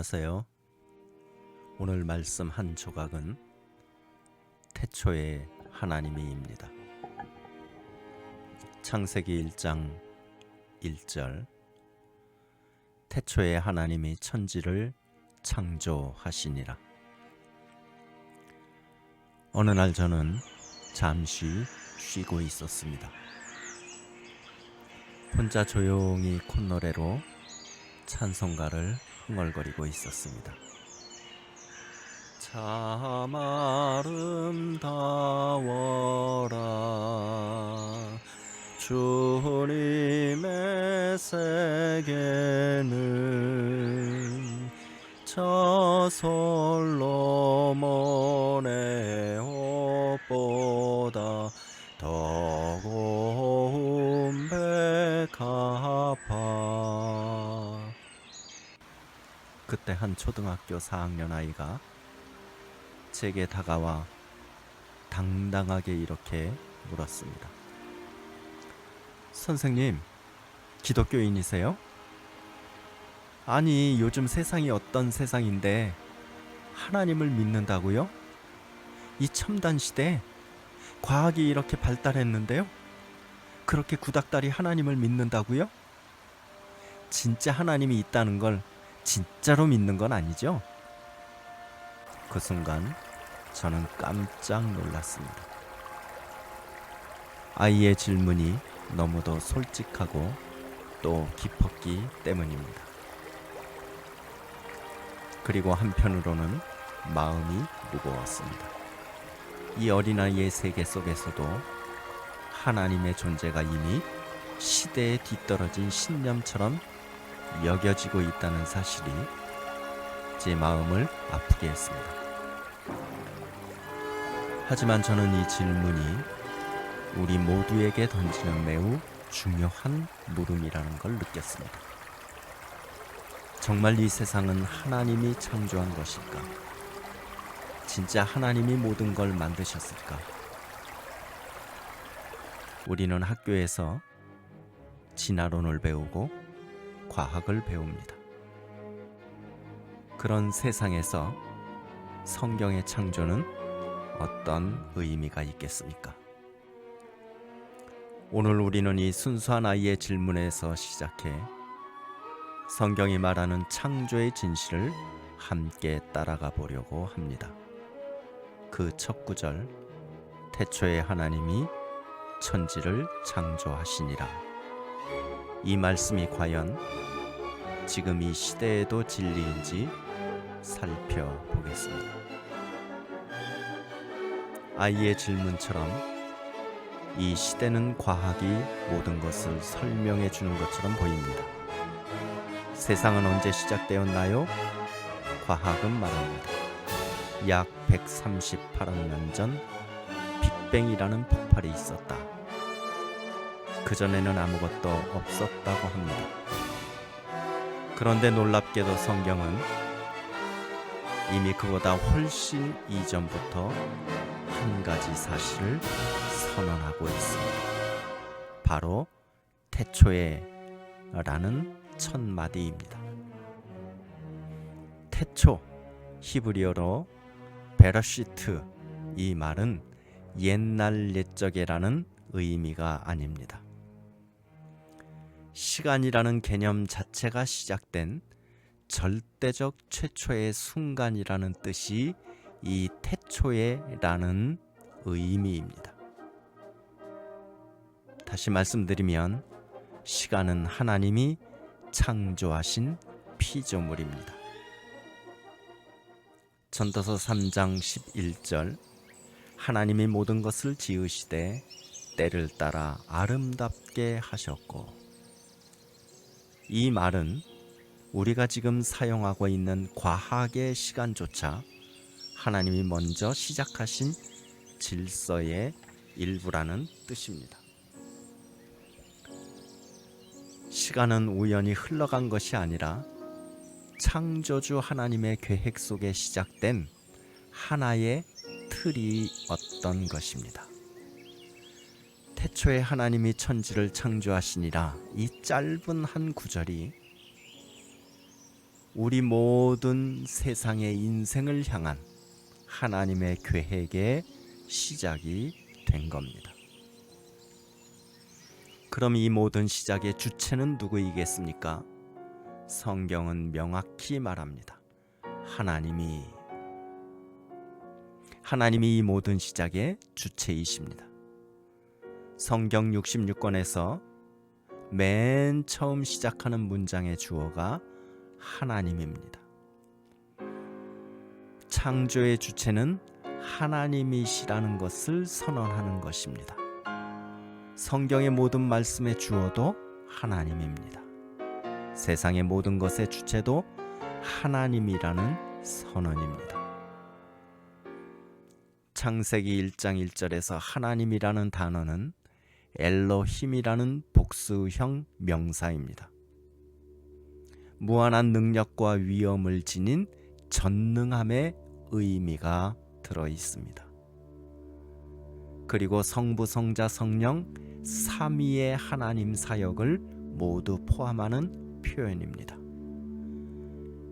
안녕하세요. 오늘 말씀 한 조각은 태초에 하나님이입니다. 창세기 1장 1절 태초에 하나님이 천지를 창조하시니라. 어느 날 저는 잠시 쉬고 있었습니다. 혼자 조용히 콧노래로 찬송가를 흥얼거리고 있었습니다. 참 아름다워라 주님의 세계는 저 솔로몬의 옷보다 더 고운 백합화. 그때 한 초등학교 4학년 아이가 제게 다가와 당당하게 이렇게 물었습니다. 선생님, 기독교인이세요? 아니, 요즘 세상이 어떤 세상인데 하나님을 믿는다고요? 이 첨단 시대에 과학이 이렇게 발달했는데요? 그렇게 구닥다리 하나님을 믿는다고요? 진짜 하나님이 있다는 걸 진짜로 믿는 건 아니죠? 그 순간 저는 깜짝 놀랐습니다. 아이의 질문이 너무도 솔직하고 또 깊었기 때문입니다. 그리고 한편으로는 마음이 무거웠습니다. 이 어린아이의 세계 속에서도 하나님의 존재가 이미 시대에 뒤떨어진 신념처럼 여겨지고 있다는 사실이 제 마음을 아프게 했습니다. 하지만 저는 이 질문이 우리 모두에게 던지는 매우 중요한 물음이라는 걸 느꼈습니다. 정말 이 세상은 하나님이 창조한 것일까? 진짜 하나님이 모든 걸 만드셨을까? 우리는 학교에서 진화론을 배우고 과학을 배웁니다. 그런 세상에서 성경의 창조는 어떤 의미가 있겠습니까? 오늘 우리는 이 순수한 아이의 질문에서 시작해 성경이 말하는 창조의 진실을 함께 따라가 보려고 합니다. 그 첫 구절, 태초에 하나님이 천지를 창조하시니라. 이 말씀이 과연 지금 이 시대에도 진리인지 살펴보겠습니다. 아이의 질문처럼 이 시대는 과학이 모든 것을 설명해 주는 것처럼 보입니다. 세상은 언제 시작되었나요? 과학은 말합니다. 약 138억 년 전 빅뱅이라는 폭발이 있었다. 그전에는 아무것도 없었다고 합니다. 그런데 놀랍게도 성경은 이미 그보다 훨씬 이전부터 한 가지 사실을 선언하고 있습니다. 바로 태초에 라는 첫 마디입니다. 태초, 히브리어로 베러시트, 이 말은 옛날 옛적에라는 의미가 아닙니다. 시간이라는 개념 자체가 시작된 절대적 최초의 순간이라는 뜻이 이 태초에라는 의미입니다. 다시 말씀드리면 시간은 하나님이 창조하신 피조물입니다. 전도서 3장 11절 하나님이 모든 것을 지으시되 때를 따라 아름답게 하셨고, 이 말은 우리가 지금 사용하고 있는 과학의 시간조차 하나님이 먼저 시작하신 질서의 일부라는 뜻입니다. 시간은 우연히 흘러간 것이 아니라 창조주 하나님의 계획 속에 시작된 하나의 틀이 어떤 것입니다. 태초에 하나님이 천지를 창조하시니라, 이 짧은 한 구절이 우리 모든 세상의 인생을 향한 하나님의 계획의 시작이 된 겁니다. 그럼 이 모든 시작의 주체는 누구이겠습니까? 성경은 명확히 말합니다. 하나님이 이 모든 시작의 주체이십니다. 성경 66권에서 맨 처음 시작하는 문장의 주어가 하나님입니다. 창조의 주체는 하나님이시라는 것을 선언하는 것입니다. 성경의 모든 말씀의 주어도 하나님입니다. 세상의 모든 것의 주체도 하나님이라는 선언입니다. 창세기 1장 1절에서 하나님이라는 단어는 엘로힘이라는 복수형 명사입니다. 무한한 능력과 위엄을 지닌 전능함의 의미가 들어 있습니다. 그리고 성부, 성자, 성령 삼위의 하나님 사역을 모두 포함하는 표현입니다.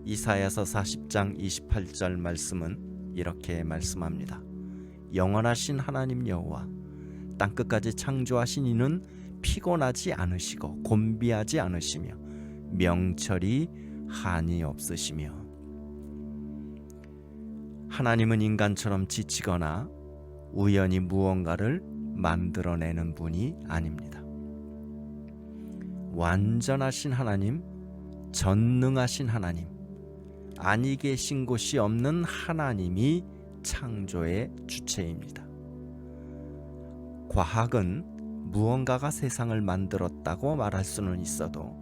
이사야서 40장 28절 말씀은 이렇게 말씀합니다. 영원하신 하나님 여호와 땅끝까지 창조하신 이는 피곤하지 않으시고 곤비하지 않으시며 명철이 한이 없으시며. 하나님은 인간처럼 지치거나 우연히 무언가를 만들어내는 분이 아닙니다. 완전하신 하나님, 전능하신 하나님, 아니 계신 곳이 없는 하나님이 창조의 주체입니다. 과학은 무언가가 세상을 만들었다고 말할 수는 있어도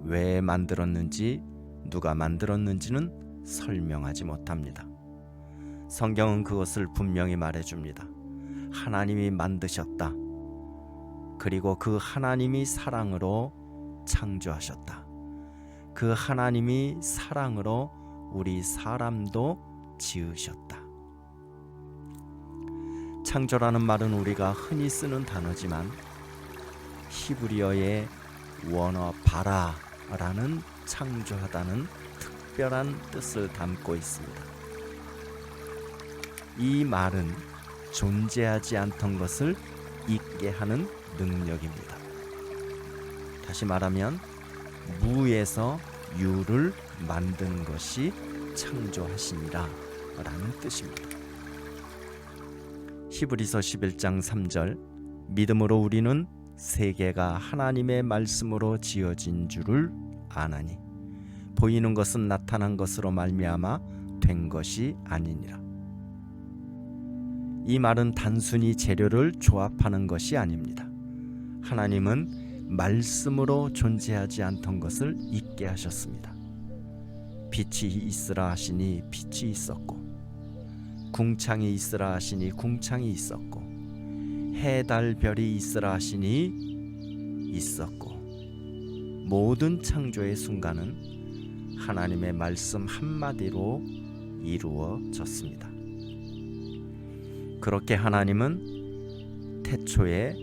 왜 만들었는지, 누가 만들었는지는 설명하지 못합니다. 성경은 그것을 분명히 말해줍니다. 하나님이 만드셨다. 그리고 그 하나님이 사랑으로 창조하셨다. 그 하나님이 사랑으로 우리 사람도 지으셨다. 창조라는 말은 우리가 흔히 쓰는 단어지만 히브리어의 원어 바라라는 창조하다는 특별한 뜻을 담고 있습니다. 이 말은 존재하지 않던 것을 있게 하는 능력입니다. 다시 말하면 무에서 유를 만든 것이 창조하시니라 라는 뜻입니다. 히브리서 11장 3절 믿음으로 우리는 세계가 하나님의 말씀으로 지어진 줄을 아나니 보이는 것은 나타난 것으로 말미암아 된 것이 아니니라. 이 말은 단순히 재료를 조합하는 것이 아닙니다. 하나님은 말씀으로 존재하지 않던 것을 있게 하셨습니다. 빛이 있으라 하시니 빛이 있었고, 궁창이 있으라 하시니 궁창이 있었고, 해, 달, 별이 있으라 하시니 있었고, 모든 창조의 순간은 하나님의 말씀 한마디로 이루어졌습니다. 그렇게 하나님은 태초에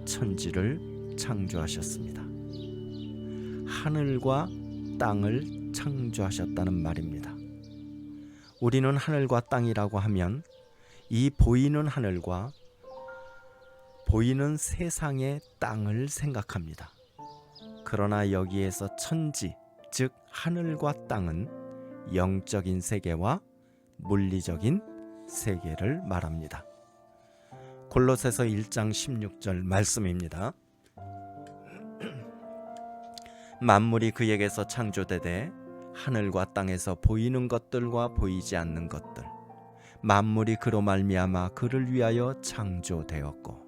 천지를 창조하셨습니다. 하늘과 땅을 창조하셨다는 말입니다. 우리는 하늘과 땅이라고 하면 이 보이는 하늘과 보이는 세상의 땅을 생각합니다. 그러나 여기에서 천지, 즉 하늘과 땅은 영적인 세계와 물리적인 세계를 말합니다. 골로새서 1장 16절 말씀입니다. 만물이 그에게서 창조되되 하늘과 땅에서 보이는 것들과 보이지 않는 것들 만물이 그로 말미암아 그를 위하여 창조되었고.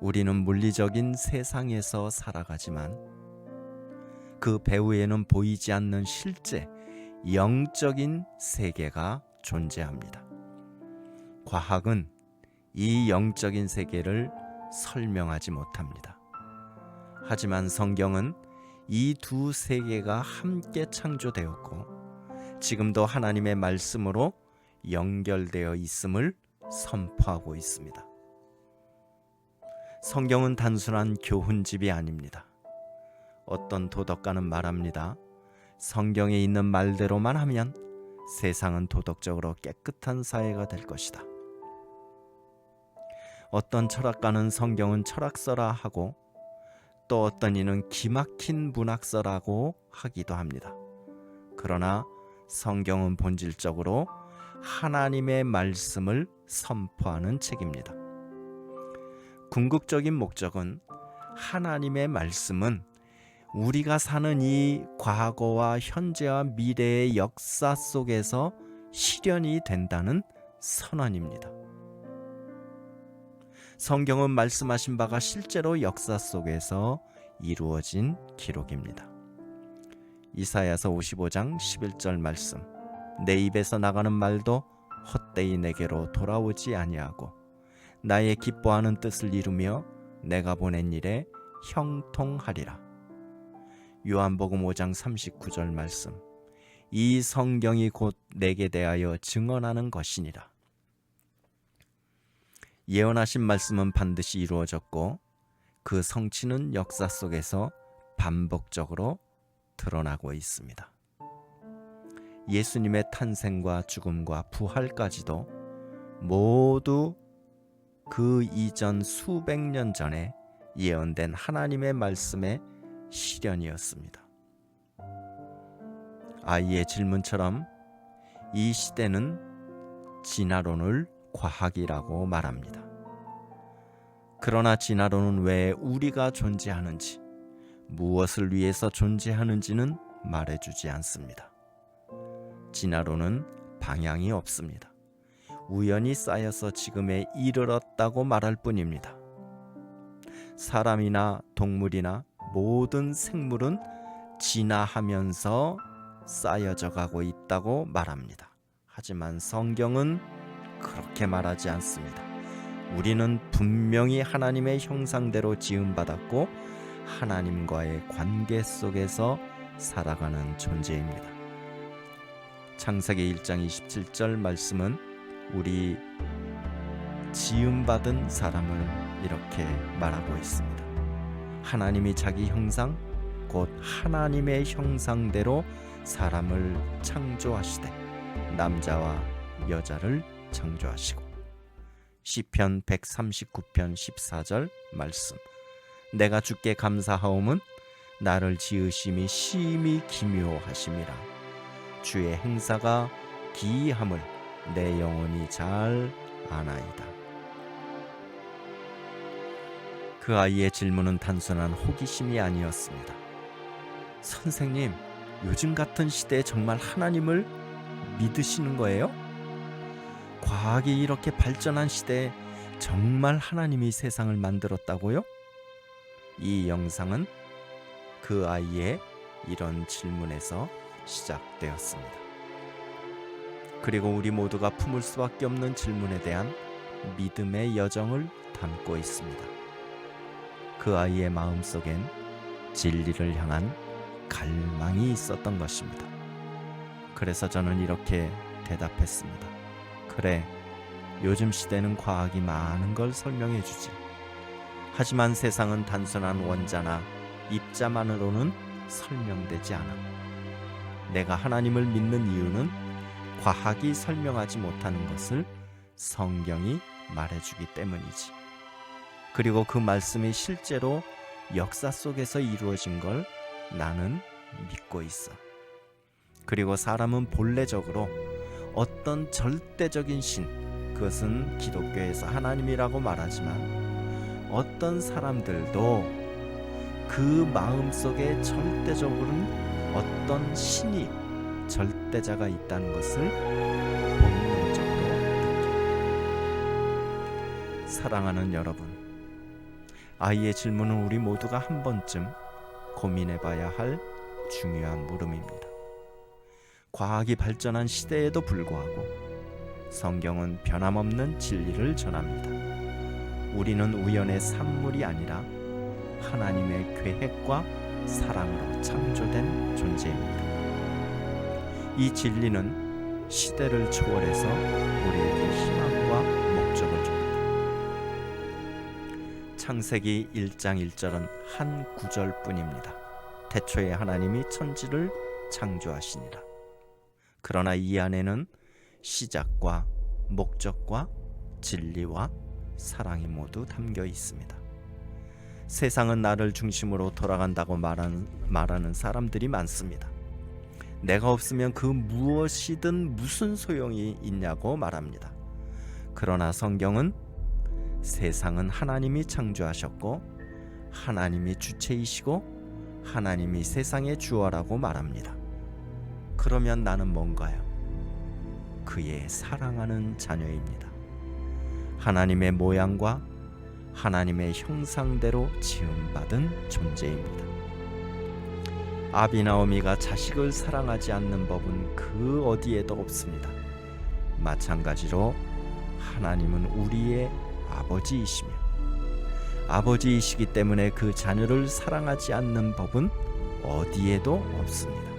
우리는 물리적인 세상에서 살아가지만 그 배후에는 보이지 않는 실제 영적인 세계가 존재합니다. 과학은 이 영적인 세계를 설명하지 못합니다. 하지만 성경은 이 두 세계가 함께 창조되었고 지금도 하나님의 말씀으로 연결되어 있음을 선포하고 있습니다. 성경은 단순한 교훈집이 아닙니다. 어떤 도덕가는 말합니다. 성경에 있는 말대로만 하면 세상은 도덕적으로 깨끗한 사회가 될 것이다. 어떤 철학가는 성경은 철학서라 하고 또 어떤 이는 기막힌 문학서라고 하기도 합니다. 그러나 성경은 본질적으로 하나님의 말씀을 선포하는 책입니다. 궁극적인 목적은 하나님의 말씀은 우리가 사는 이 과거와 현재와 미래의 역사 속에서 실현이 된다는 선언입니다. 성경은 말씀하신 바가 실제로 역사 속에서 이루어진 기록입니다. 이사야서 55장 11절 말씀. 내 입에서 나가는 말도 헛되이 내게로 돌아오지 아니하고 나의 기뻐하는 뜻을 이루며 내가 보낸 일에 형통하리라. 요한복음 5장 39절 말씀. 이 성경이 곧 내게 대하여 증언하는 것이니라. 예언하신 말씀은 반드시 이루어졌고 그 성취는 역사 속에서 반복적으로 드러나고 있습니다. 예수님의 탄생과 죽음과 부활까지도 모두 그 이전 수백 년 전에 예언된 하나님의 말씀의 실현이었습니다. 아이의 질문처럼 이 시대는 진화론을 과학이라고 말합니다. 그러나 진화론은 왜 우리가 존재하는지, 무엇을 위해서 존재하는지는 말해주지 않습니다. 진화론은 방향이 없습니다. 우연히 쌓여서 지금에 이르렀다고 말할 뿐입니다. 사람이나 동물이나 모든 생물은 진화하면서 쌓여져 가고 있다고 말합니다. 하지만 성경은 그렇게 말하지 않습니다. 우리는 분명히 하나님의 형상대로 지음받았고 하나님과의 관계 속에서 살아가는 존재입니다. 창세기 1장 27절 말씀은 우리 지음받은 사람을 이렇게 말하고 있습니다. 하나님이 자기 형상 곧 하나님의 형상대로 사람을 창조하시되 남자와 여자를 창조하시고 시편 139편 14절 말씀. 내가 주께 감사하옴은 나를 지으심이 심히 기묘하심이라. 주의 행사가 기이함을 내 영혼이 잘 아나이다. 그 아이의 질문은 단순한 호기심이 아니었습니다. 선생님, 요즘 같은 시대에 정말 하나님을 믿으시는 거예요? 과학이 이렇게 발전한 시대에 정말 하나님이 세상을 만들었다고요? 이 영상은 그 아이의 이런 질문에서 시작되었습니다. 그리고 우리 모두가 품을 수밖에 없는 질문에 대한 믿음의 여정을 담고 있습니다. 그 아이의 마음속엔 진리를 향한 갈망이 있었던 것입니다. 그래서 저는 이렇게 대답했습니다. 그래, 요즘 시대는 과학이 많은 걸 설명해 주지. 하지만 세상은 단순한 원자나 입자만으로는 설명되지 않아. 내가 하나님을 믿는 이유는 과학이 설명하지 못하는 것을 성경이 말해주기 때문이지. 그리고 그 말씀이 실제로 역사 속에서 이루어진 걸 나는 믿고 있어. 그리고 사람은 본래적으로 어떤 절대적인 신, 그것은 기독교에서 하나님이라고 말하지만 어떤 사람들도 그 마음속에 절대적으로는 어떤 신이 절대자가 있다는 것을 본능적으로 느낍니다. 사랑하는 여러분, 아이의 질문은 우리 모두가 한 번쯤 고민해봐야 할 중요한 물음입니다. 과학이 발전한 시대에도 불구하고 성경은 변함없는 진리를 전합니다. 우리는 우연의 산물이 아니라 하나님의 계획과 사랑으로 창조된 존재입니다. 이 진리는 시대를 초월해서 우리에게 희망과 목적을 줍니다. 창세기 1장 1절은 한 구절뿐입니다. 태초에 하나님이 천지를 창조하시니라. 그러나 이 안에는 시작과 목적과 진리와 사랑이 모두 담겨 있습니다. 세상은 나를 중심으로 돌아간다고 말하는 사람들이 많습니다. 내가 없으면 그 무엇이든 무슨 소용이 있냐고 말합니다. 그러나 성경은 세상은 하나님이 창조하셨고 하나님이 주체이시고 하나님이 세상의 주어라고 말합니다. 그러면 나는 뭔가요? 그의 사랑하는 자녀입니다. 하나님의 모양과 하나님의 형상대로 지음받은 존재입니다. 아비나오미가 자식을 사랑하지 않는 법은 그 어디에도 없습니다. 마찬가지로 하나님은 우리의 아버지이시며 아버지이시기 때문에 그 자녀를 사랑하지 않는 법은 어디에도 없습니다.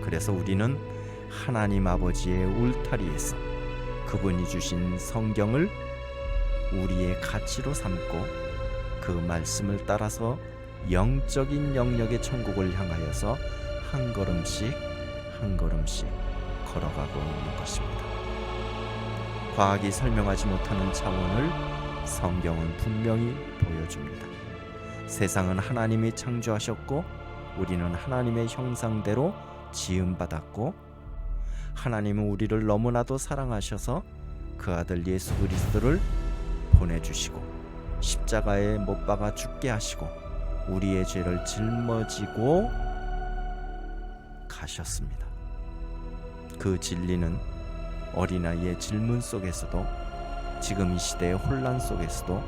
그래서 우리는 하나님 아버지의 울타리에서 그분이 주신 성경을 우리의 가치로 삼고 그 말씀을 따라서 영적인 영역의 천국을 향하여서 한 걸음씩 한 걸음씩 걸어가고 있는 것입니다. 과학이 설명하지 못하는 차원을 성경은 분명히 보여줍니다. 세상은 하나님이 창조하셨고 우리는 하나님의 형상대로 지음받았고 하나님은 우리를 너무나도 사랑하셔서 그 아들 예수 그리스도를 보내주시고 십자가에 못 박아 죽게 하시고 우리의 죄를 짊어지고 가셨습니다. 그 진리는 어린아이의 질문 속에서도 지금 이 시대의 혼란 속에서도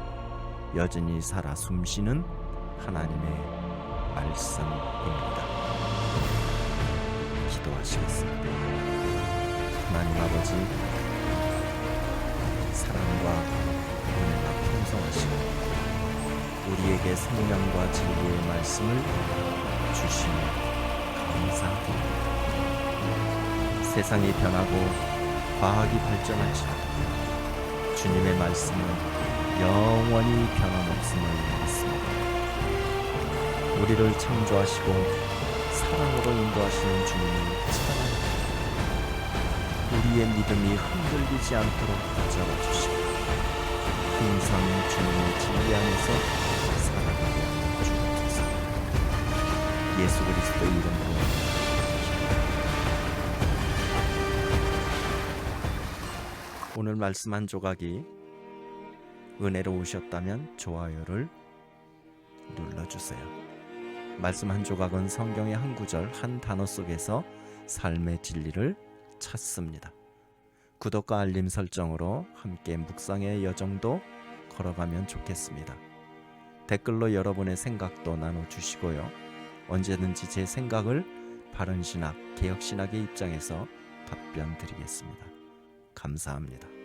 여전히 살아 숨쉬는 하나님의 말씀입니다. 기도하시겠습니다. 하나님 아버지, 사랑과 은혜가 풍성하시고 우리에게 생명과 진리의 말씀을 주시며 감사드립니다. 세상이 변하고 과학이 발전할지라도 주님의 말씀은 영원히 변함없음을 믿습니다. 우리를 창조하시고 사랑으로 인도하시는 주님을 찬양합니다. 우리의 믿음이 흔들리지 않도록 붙잡아 주시고 항상 주님의 진리 안에서 살아가게 하여 주옵소서. 예수 그리스도 이름으로 오늘 말씀 한 조각이 은혜로우셨다면 좋아요를 눌러주세요. 말씀 한 조각은 성경의 한 구절 한 단어 속에서 삶의 진리를 찾습니다. 구독과 알림 설정으로 함께 묵상의 여정도 걸어가면 좋겠습니다. 댓글로 여러분의 생각도 나눠주시고요. 언제든지 제 생각을 바른신학, 개혁신학의 입장에서 답변 드리겠습니다. 감사합니다.